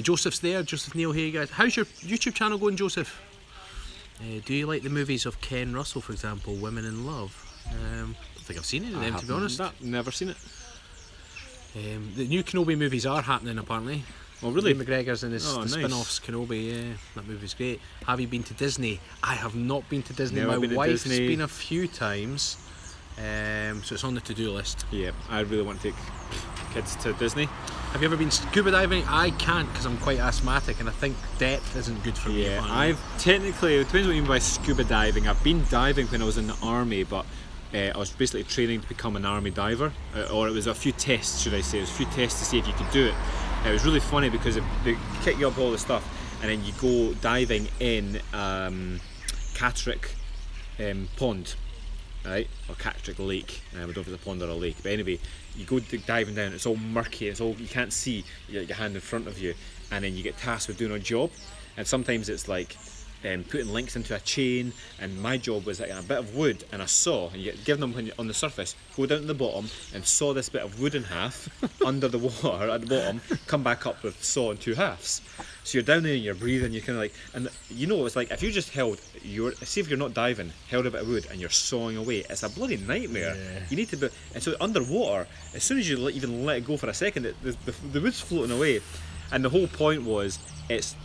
S1: Joseph's there, Joseph Neal, hey guys. How's your YouTube channel going, Joseph? Do you like the movies of Ken Russell, for example, Women in Love? I don't think I've seen any of them, to be honest.
S2: Never seen it.
S1: The new Kenobi movies are happening, apparently.
S2: Oh, really?
S1: McGregor's in his spin-offs, Kenobi, yeah. That movie's great. Have you been to Disney? I have not been to Disney. My wife's been a few times. So it's on the to-do list.
S2: Yeah, I really want to take kids to Disney.
S1: Have you ever been scuba diving? I can't because I'm quite asthmatic and I think depth isn't good for me.
S2: Yeah, I've technically, it depends what you mean by scuba diving. I've been diving when I was in the army, but I was basically training to become an army diver, or it was a few tests, should I say. It was a few tests to see if you could do it. It was really funny because they kick you up all the stuff and then you go diving in Catterick Pond. right, or Catrick Lake. I don't know if it's a pond or a lake, but anyway, you go diving down, it's all murky, it's all, you can't see, you got your hand in front of you, and then you get tasked with doing a job, and sometimes it's like putting links into a chain, and my job was like a bit of wood and a saw, and you get given them when you're on the surface, go down to the bottom and saw this bit of wood in half under the water at the bottom, come back up with the saw in two halves. So you're down there and you're breathing, you're kind of like, and you know, it's like if you just held see if you're not diving, held a bit of wood and you're sawing away, it's a bloody nightmare. Yeah. You need to be, and so underwater, as soon as you even let it go for a second, the wood's floating away, and the whole point was, it's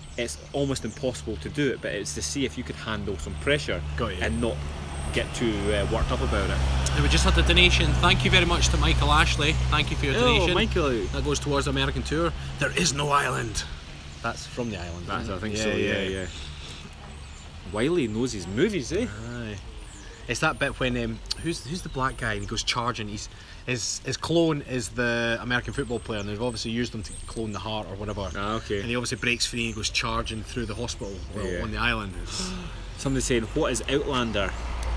S2: almost impossible to do it, but it's to see if you could handle some pressure and not get too worked up about it.
S1: And we just had a donation. Thank you very much to Michael Ashley. Thank you for your donation.
S2: Michael.
S1: That goes towards the American tour. There is no island. That's from the island.
S2: That's, I think so. Yeah. Wiley knows his movies, eh?
S1: Aye. It's that bit when who's the black guy and he goes charging. His clone is the American football player, and they've obviously used him to clone the heart or whatever.
S2: Ah, okay.
S1: And he obviously breaks free and he goes charging through the hospital on the island.
S2: Somebody's saying, what is Outlander?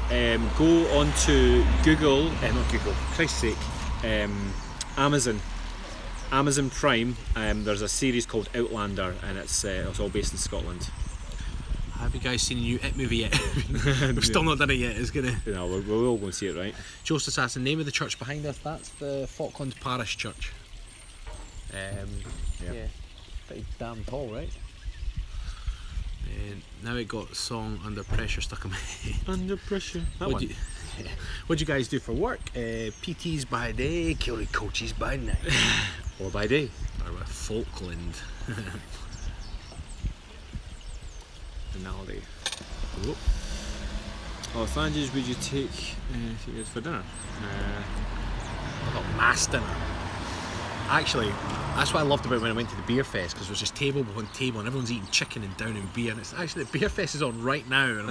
S2: Go on to Google, not Google, Christ's sake, Amazon Prime. There's a series called Outlander, and it's all based in Scotland.
S1: Have you guys seen a new It movie yet? We've still not done it yet. It's gonna.
S2: No, we'll all go and see it, right?
S1: Joseph asks the name of the church behind us. That's the Falkland Parish Church. Yeah, pretty damn tall, right? Now it got song Under Pressure stuck in my head.
S2: Under Pressure. What'd
S1: you guys do for work? PTs by day, Kilted coaches by night.
S2: Or by day.
S1: Or with Falkland.
S2: Finale. Oh, sandwiches would you take if you guys for dinner?
S1: I got mass dinner. Actually, that's what I loved about when I went to the beer fest, because there's just table behind table and everyone's eating chicken and downing beer, and it's actually the beer fest is on right now. And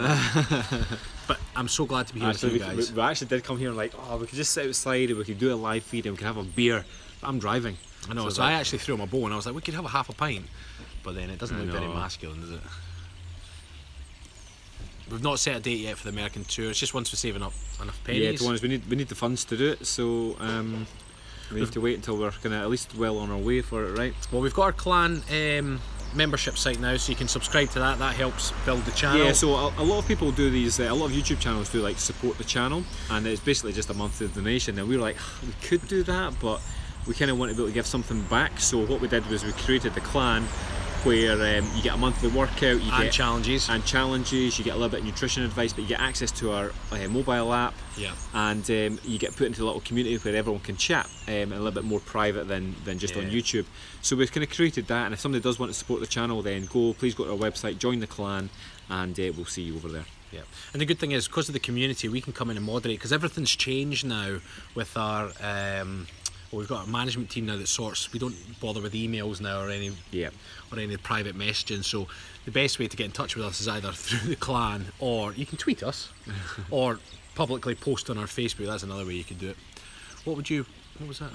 S1: but I'm so glad to be here with you guys.
S2: We actually did come here and like, oh, we could just sit outside and we could do a live feed and we could have a beer. But I'm driving.
S1: I know, so I actually threw him a bow and I was like, we could have a half a pint, but then it doesn't look very masculine, does it? We've not set a date yet for the American tour. It's just once we're saving up enough pennies.
S2: Yeah, to be honest, we need the funds to do it, so we need to wait until we're kind of at least well on our way for it, right?
S1: Well, we've got our clan membership site now, so you can subscribe to that. That helps build the channel.
S2: Yeah, so a lot of people do these, a lot of YouTube channels do like support the channel, and it's basically just a monthly donation, and we were like, we could do that, but we kind of want to be able to give something back. So what we did was we created the clan, where you get a monthly workout, you get challenges, you get a little bit of nutrition advice, but you get access to our mobile app, and you get put into a little community where everyone can chat, a little bit more private than just on YouTube. So we've kind of created that, and if somebody does want to support the channel, then please go to our website, join the clan, and we'll see you over there.
S1: Yeah, and the good thing is, because of the community, we can come in and moderate, because everything's changed now with our well, we've got a management team now that sorts. We don't bother with emails now or any private messaging. So the best way to get in touch with us is either through the clan, or you can tweet us, or publicly post on our Facebook. That's another way you can do it. What was that?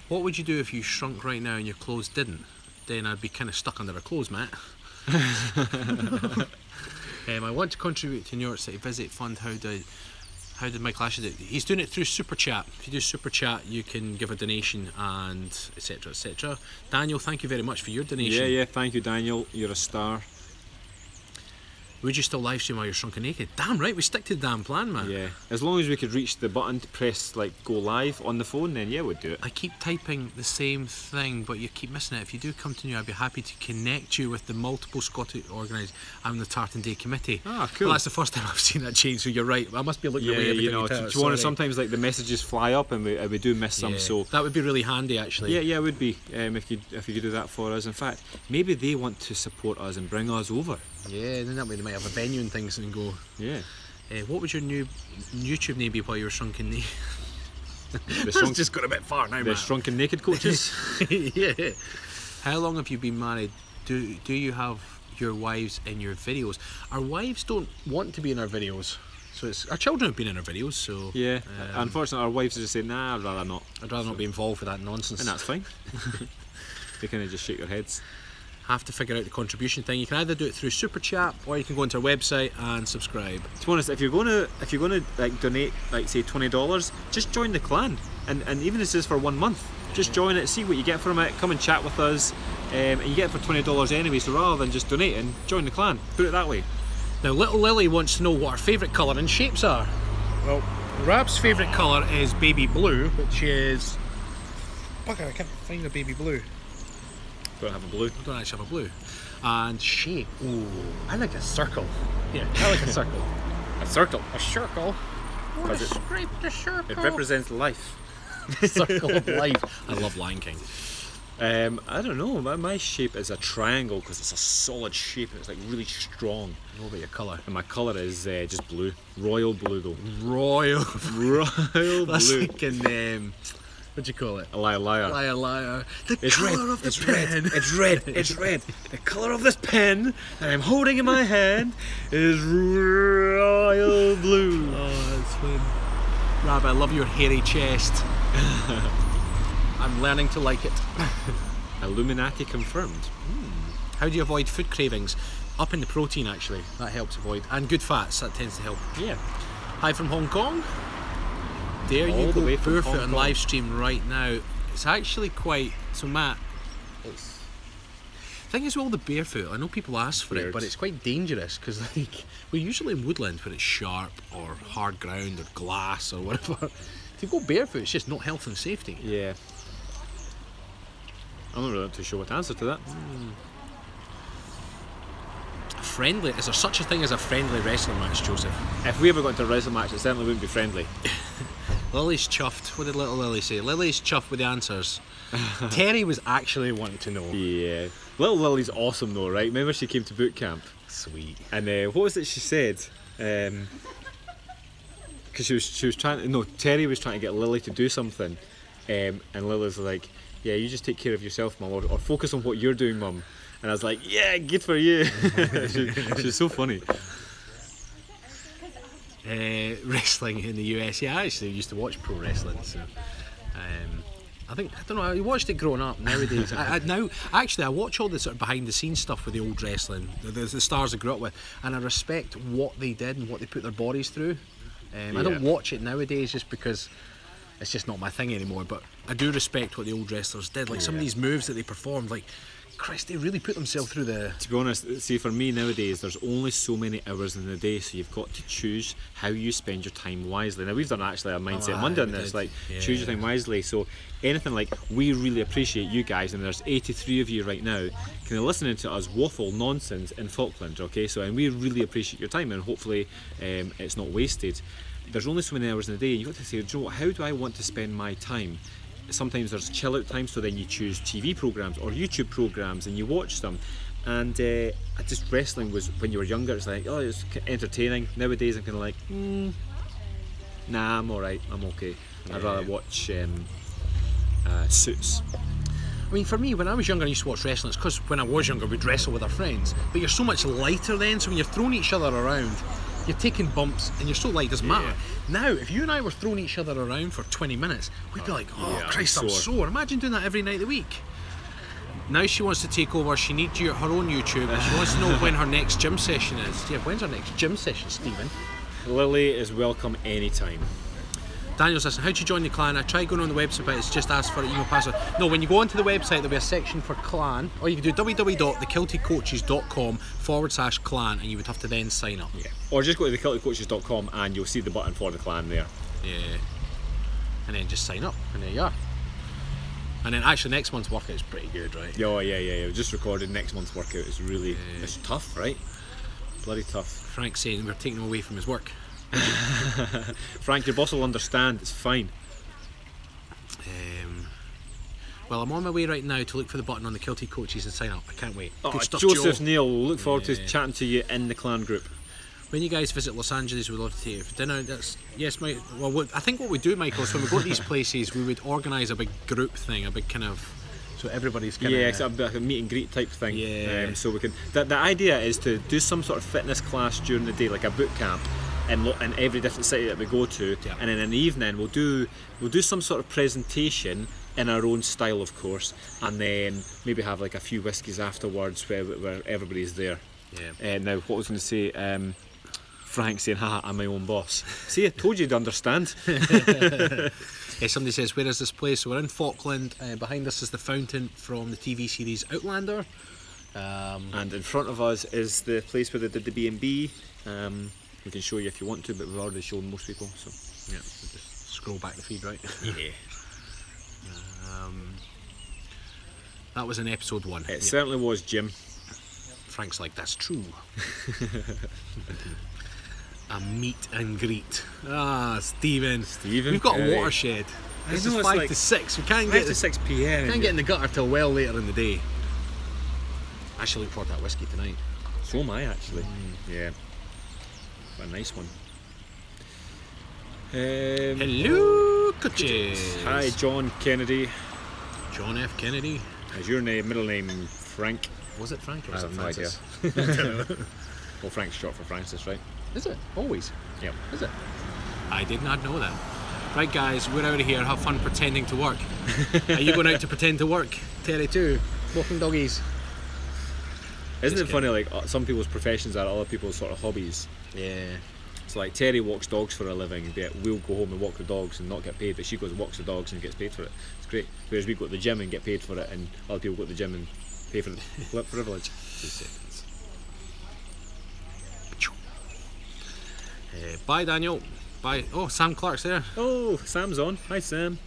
S1: What would you do if you shrunk right now and your clothes didn't? Then I'd be kind of stuck under our clothes, Matt. I want to contribute to New York City Visit Fund. How did Michael Ashley do it? He's doing it through Super Chat. If you do Super Chat, you can give a donation, and etc, etc. Daniel, thank you very much for your donation.
S2: Yeah, thank you, Daniel. You're a star.
S1: Would you still live stream while you're shrunken naked? Damn right, we stick to the damn plan, man.
S2: Yeah, as long as we could reach the button to press like go live on the phone, then yeah, we'd do it.
S1: I keep typing the same thing, but you keep missing it. If you do come to New, I'd be happy to connect you with the multiple Scottish organised. I'm the Tartan Day Committee.
S2: Ah, cool.
S1: Well, that's the first time I've seen that change, so you're right. I must be looking away every
S2: you know, do you want to sometimes like the messages fly up and we do miss some, so
S1: that would be really handy actually.
S2: Yeah, it would be if you could do that for us. In fact, maybe they want to support us and bring us over.
S1: Yeah, and then that way they might have a venue and things and go.
S2: Yeah.
S1: What would your new YouTube name be while you were shrunken naked? That's just got a bit far now,
S2: the Shrunken Naked Coaches.
S1: Yeah. How long have you been married? Do you have your wives in your videos? Our wives don't want to be in our videos. So it's our children have been in our videos, so
S2: yeah. Unfortunately, our wives just say, nah, I'd rather not.
S1: I'd rather not be involved with that nonsense.
S2: And that's fine. They kind of just shake their heads.
S1: have to figure out the contribution thing. You can either do it through Super Chat or you can go into our website and subscribe.
S2: To be honest, if you're gonna like donate, like say $20, just join the clan, and even if this is for 1 month, just join it, see what you get from it, come and chat with us, and you get it for $20 anyway. So rather than just donating, join the clan. Put it that way.
S1: Now, Little Lily wants to know what our favourite colour and shapes are. Well, Rab's favourite colour is baby blue, which is... Bugger, I can't find a baby blue.
S2: Don't have a blue.
S1: I don't actually have a blue. And shape. Ooh, I like a circle. Yeah, I like a circle.
S2: A circle.
S1: A circle. What a scrape the circle.
S2: It represents life.
S1: Circle of life. I love Lion King.
S2: I don't know. My shape is a triangle because it's a solid shape and it's like really strong.
S1: What about your colour?
S2: And my colour is just blue. Royal blue though.
S1: Royal
S2: blue.
S1: That's like in what do you call it?
S2: A liar, liar.
S1: Liar, liar. The
S2: it's
S1: colour
S2: red.
S1: of the
S2: it's
S1: pen.
S2: Red. It's red. It's red. The colour of this pen that I'm holding in my hand is royal blue.
S1: Oh, that's fun. Rab, I love your hairy chest. I'm learning to like it.
S2: Illuminati confirmed.
S1: How do you avoid food cravings? Up in the protein, actually. That helps avoid. And good fats, that tends to help.
S2: Yeah.
S1: Hi from Hong Kong. There
S2: All
S1: you
S2: the
S1: go,
S2: way from
S1: barefoot
S2: Hong
S1: on
S2: Kong.
S1: live stream right now. It's actually quite... So Matt, it's... The thing is with all the barefoot, I know people ask for it, but it's quite dangerous because like we're usually in woodland where it's sharp or hard ground or glass or whatever. To go barefoot, it's just not health and safety.
S2: Yeah. I'm not really too sure what to answer to that.
S1: Friendly? Is there such a thing as a friendly wrestling match, Joseph?
S2: If we ever got into a wrestling match, it certainly wouldn't be friendly.
S1: Lily's chuffed. What did little Lily say? Lily's chuffed with the answers. Terry was actually wanting to know.
S2: Yeah. Little Lily's awesome though, right? Remember she came to boot camp?
S1: Sweet.
S2: And what was it she said? Because she was trying to, no, Terry was trying to get Lily to do something, and Lily's like, yeah, you just take care of yourself, mum, or focus on what you're doing, mum. And I was like, yeah, good for you. She's so funny.
S1: Wrestling in the US, yeah, I actually used to watch pro wrestling, so I don't know, I watched it growing up. Nowadays I watch all the sort of behind the scenes stuff with the old wrestling, the stars I grew up with, and I respect what they did and what they put their bodies through. I don't watch it nowadays just because it's just not my thing anymore, but I do respect what the old wrestlers did, like some of these moves that they performed, like Christ, they really put themselves through the... To
S2: be honest, see, for me nowadays, there's only so many hours in the day, so you've got to choose how you spend your time wisely. Now, we've done actually a Mindset Monday on this, like, choose your time wisely. So, anything like, we really appreciate you guys, and there's 83 of you right now, kind of listening to us waffle nonsense in Falkland, okay? So, and we really appreciate your time, and hopefully it's not wasted. There's only so many hours in the day, and you've got to say, Joe, how do I want to spend my time? Sometimes there's chill out time, so then you choose TV programs or YouTube programs and you watch them. And just wrestling was, when you were younger, it's like, oh, it's entertaining. Nowadays I'm kind of like, nah, I'm alright, I'm okay. I'd rather watch Suits.
S1: I mean, for me, when I was younger, I used to watch wrestling. It's because when I was younger, we'd wrestle with our friends. But you're so much lighter then, so when you're throwing each other around, you're taking bumps and you're so light, it doesn't matter. Now, if you and I were throwing each other around for 20 minutes, we'd be like, oh Christ, I'm sore. Imagine doing that every night of the week. Now she wants to take over, she needs her own YouTube, she wants to know when her next gym session is. Yeah, when's her next gym session, Stephen?
S2: Lily is welcome anytime.
S1: Daniel's listening, how do you join the clan? I tried going on the website, but it's just asked for an email password. No, when you go onto the website, there'll be a section for clan, or you can do www.thekiltedcoaches.com/clan, and you would have to then sign up.
S2: Yeah. Or just go to thekiltedcoaches.com and you'll see the button for the clan there.
S1: Yeah. And then just sign up, and there you are. And then actually next month's workout is pretty good, right?
S2: Yeah. We just recorded next month's workout. It's really, it's tough, right? Bloody tough.
S1: Frank's saying we're taking him away from his work.
S2: Frank, your boss will understand, it's fine.
S1: Well, I'm on my way right now to look for the button on the Kilted Coaches and sign up. I can't wait.
S2: Oh,
S1: good stuff,
S2: Joseph
S1: Joe.
S2: Neal, we'll look forward to chatting to you in the clan group.
S1: When you guys visit Los Angeles, we'd love to take you for dinner. Yes, Mike. Well, I think what we do, Michael, is when we go to these places, we would organise a big group thing, a big kind of, so everybody's kind of...
S2: Yeah, it's a meet and greet type thing.
S1: Yeah.
S2: So we can... The idea is to do some sort of fitness class during the day, like a boot camp, in every different city that we go to, and then in the evening we'll do some sort of presentation in our own style, of course, and then maybe have like a few whiskies afterwards where everybody's there.
S1: Yeah.
S2: Now, what I was going to say, Frank saying, haha, I'm my own boss. See, I told you to understand.
S1: Somebody says, where is this place? So we're in Falkland. Behind us is the fountain from the TV series Outlander.
S2: And in front of us is the place where they did the B&B. We can show you if you want to, but we've already shown most people. So
S1: yeah, so just scroll back the feed, right?
S2: Yeah.
S1: That was in episode 1.
S2: It certainly was, Jim.
S1: Frank's like, that's true. A meet and greet. Ah, Stephen.
S2: Stephen.
S1: We've got a watershed. This is 5 to 6. We can't get
S2: to 6 p.m.
S1: Can't get in the gutter till well later in the day. I shall look for that whiskey tonight.
S2: So am I, actually. Yeah. What a nice one.
S1: Hello, coaches.
S2: Hi, John Kennedy.
S1: John F. Kennedy.
S2: Is your middle name Frank?
S1: Was it Frank or was
S2: I
S1: it
S2: have
S1: Francis?
S2: No idea. Well, Frank's short for Francis, right?
S1: Is it? Always?
S2: Yep.
S1: Is it? I did not know that. Right, guys, we're out of here. Have fun pretending to work. Are you going out to pretend to work? Terry too. Walking doggies.
S2: Isn't it funny, like, some people's professions are other people's sort of hobbies?
S1: Yeah.
S2: So like Terry walks dogs for a living, but we'll go home and walk the dogs and not get paid, but she goes and walks the dogs and gets paid for it. It's great. Whereas we go to the gym and get paid for it, and other people go to the gym and pay for the privilege.
S1: 2 seconds. Bye, Daniel. Bye. Oh, Sam Clark's there.
S2: Oh, Sam's on. Hi, Sam.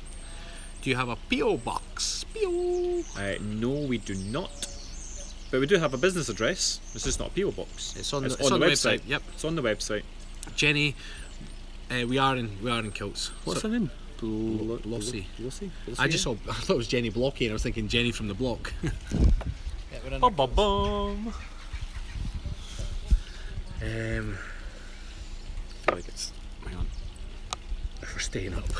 S1: Do you have a P.O. box? P.O.
S2: No, we do not. But we do have a business address. It's just not a P.O. box.
S1: It's on the website. Yep.
S2: It's on the website.
S1: Jenny, we are in Kilts.
S2: What's her name?
S1: Blossy.
S2: Blossy?
S1: I thought it was Jenny Blocky, and I was thinking Jenny from the block. Yeah, we're in
S2: Bum, bum, bum.
S1: I feel like it's. Hang on. If we're staying up.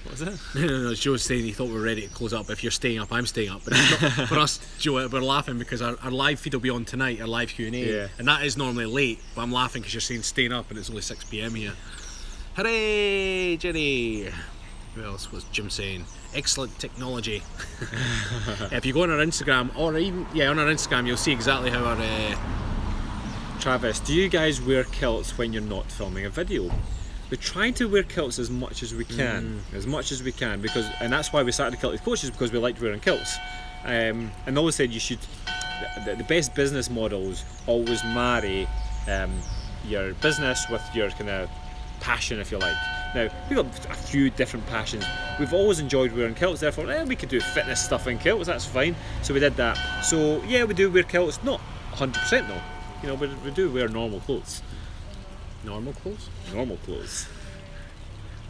S2: What was it?
S1: No, Joe's saying he thought we were ready to close up. If you're staying up, I'm staying up. But it's not, for us, Joe, we're laughing because our live feed will be on tonight, our live Q&A.
S2: Yeah.
S1: And that is normally late, but I'm laughing because you're saying staying up and it's only 6 p.m. here. Hooray, Jenny! Who else was Jim saying? Excellent technology. If you go on our Instagram, or even, on our Instagram, you'll see exactly how our...
S2: Travis, do you guys wear kilts when you're not filming a video? We try to wear kilts as much as we can, because, and that's why we started Kilted Coaches, because we liked wearing kilts. And always said you should, the best business models always marry your business with your kind of passion, if you like. Now, we've got a few different passions. We've always enjoyed wearing kilts, therefore we could do fitness stuff in kilts, that's fine. So we did that. So yeah, we do wear kilts, not 100% though. You know, we do wear normal clothes.
S1: Normal clothes?
S2: Normal clothes.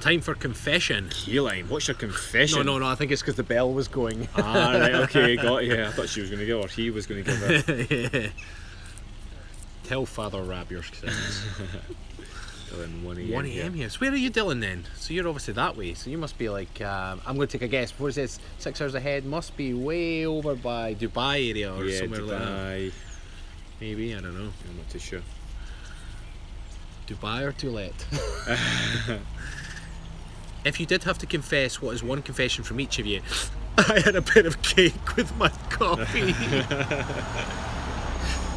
S1: Time for confession.
S2: Keyline, what's your confession?
S1: No, I think it's because the bell was going.
S2: Ah, right, okay, got you. I thought she was going to give, or he was going to give it.
S1: Yeah. Tell Father Rab your sins.
S2: 1
S1: a.m. here. So where are you, Dylan, then? So you're obviously that way. So you must be like, I'm going to take a guess. Before it says 6 hours ahead, must be way over by Dubai area or somewhere
S2: Dubai.
S1: like that. Maybe, I don't know.
S2: I'm not too sure.
S1: Dubai or Toulette? If you did have to confess, what is one confession from each of you? I had a bit of cake with my coffee.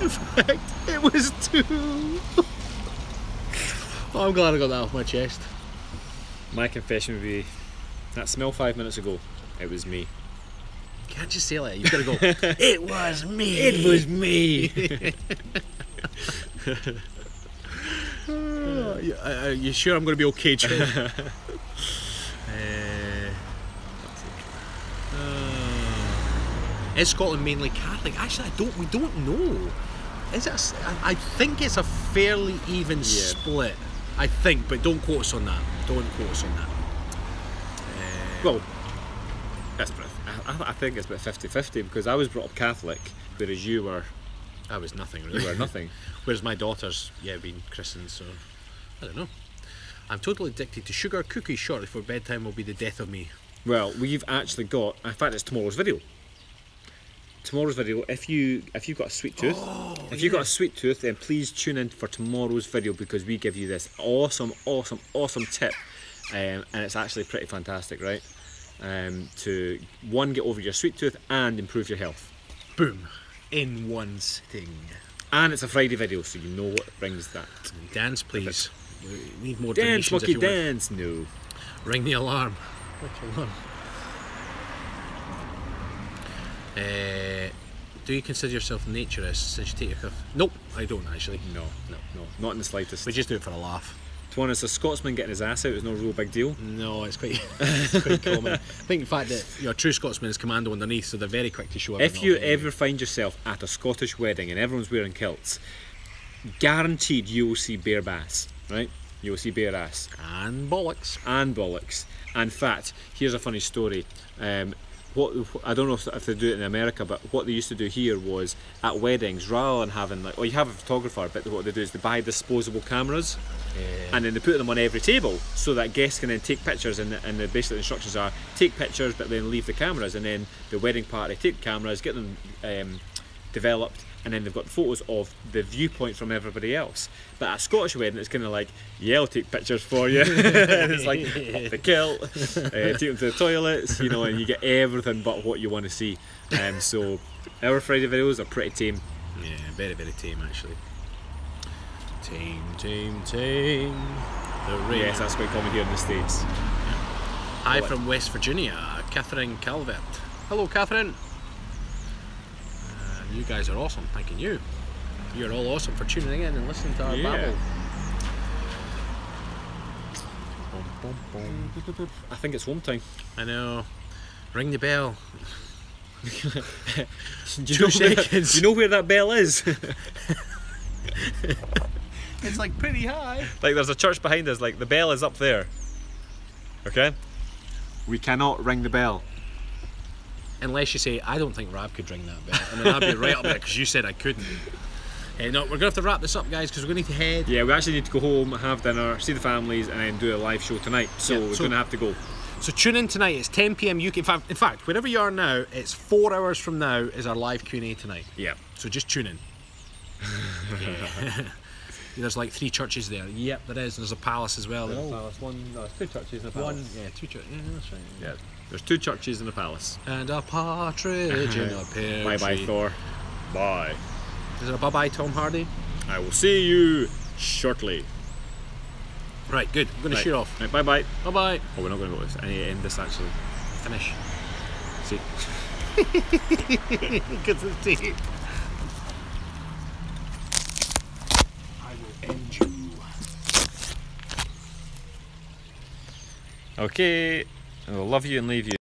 S1: In fact, it was 2. Oh, I'm glad I got that off my chest.
S2: My confession would be, that smell 5 minutes ago, it was me.
S1: Can't just say like that, you've got to go, it was me!
S2: It was me!
S1: Are you sure I'm going to be okay, Joe? Is Scotland mainly Catholic? Actually, we don't know. Is it? I think it's a fairly even split. I think, but don't quote us on that.
S2: Well, I think it's about 50-50 because I was brought up Catholic, whereas you were.
S1: I was nothing really.
S2: You were nothing.
S1: Whereas my daughter's been christened, so I don't know. I'm totally addicted to sugar. Cookies shortly for bedtime will be the death of me.
S2: Well, we've actually got. In fact, it's tomorrow's video. If you've got a sweet tooth, got a sweet tooth, then please tune in for tomorrow's video because we give you this awesome tip, and it's actually pretty fantastic, right? to one, get over your sweet tooth and improve your health.
S1: Boom, in one sitting.
S2: And it's a Friday video, so you know what brings that.
S1: Dance, please. We need more
S2: dance,
S1: donations.
S2: monkey, dance. No.
S1: Ring the alarm. Which alarm? Do you consider yourself a naturist since you take your cuff? Nope, I don't actually.
S2: No, not in the slightest.
S1: We just do it for a laugh.
S2: To be honest, a Scotsman getting his ass out is no real big deal.
S1: No, it's quite, it's quite common. I think the fact that a true Scotsman is commando underneath, so they're very quick to show.
S2: If you ever find yourself at a Scottish wedding and everyone's wearing kilts, guaranteed you will see bare ass, right? You will see bare ass.
S1: And bollocks.
S2: And bollocks. In fact, here's a funny story. I don't know if they do it in America, but what they used to do here was at weddings, rather than having like, well, you have a photographer, but what they do is they buy disposable cameras, and then they put them on every table so that guests can then take pictures. And the basic instructions are take pictures, but then leave the cameras, and then the wedding party take the cameras, get them developed, and then they've got photos of the viewpoint from everybody else. But at a Scottish wedding, it's kind of like, yeah, I'll take pictures for you. And it's like, pop the kilt, take them to the toilets, you know, and you get everything but what you want to see. So our Friday videos are pretty tame.
S1: Yeah, very, very tame actually. Tame. The rain.
S2: Yes, that's quite common here in the States.
S1: Hi from West Virginia, Catherine Calvert. Hello, Catherine. You guys are awesome, thanking you. You're all awesome for tuning in and listening to our babble.
S2: I think it's home time.
S1: I know. Ring the bell.
S2: Do you know where that bell is?
S1: It's like pretty high.
S2: Like there's a church behind us, like the bell is up there. Okay? We cannot ring the bell.
S1: Unless you say, I don't think Rab could ring that bell. And then I'd be right up there because you said I couldn't. No, we're going to have to wrap this up, guys, because we're going to need to head. Yeah, we actually need to go home, have dinner, see the families, and then do a live show tonight. So we're going to have to go. So tune in tonight. It's 10 PM UK. In fact, wherever you are now, it's 4 hours from now is our live Q&A tonight. Yeah. So just tune in. There's like 3 churches there. Yep, there is. There's a palace as well. There's a palace. There's 2 churches and a palace. 2 churches. Yeah, that's right. Yeah. There's 2 churches and a palace. And a partridge in a pear tree. Bye bye, Thor. Bye. Is it a bye bye, Tom Hardy? I will see you shortly. Right, good. I'm going to shoot off. Right, bye bye. Bye bye. Oh, we're not going to go this. I need to end this actually. Finish. See. Because it's deep. I will end you. Okay. I will love you and leave you.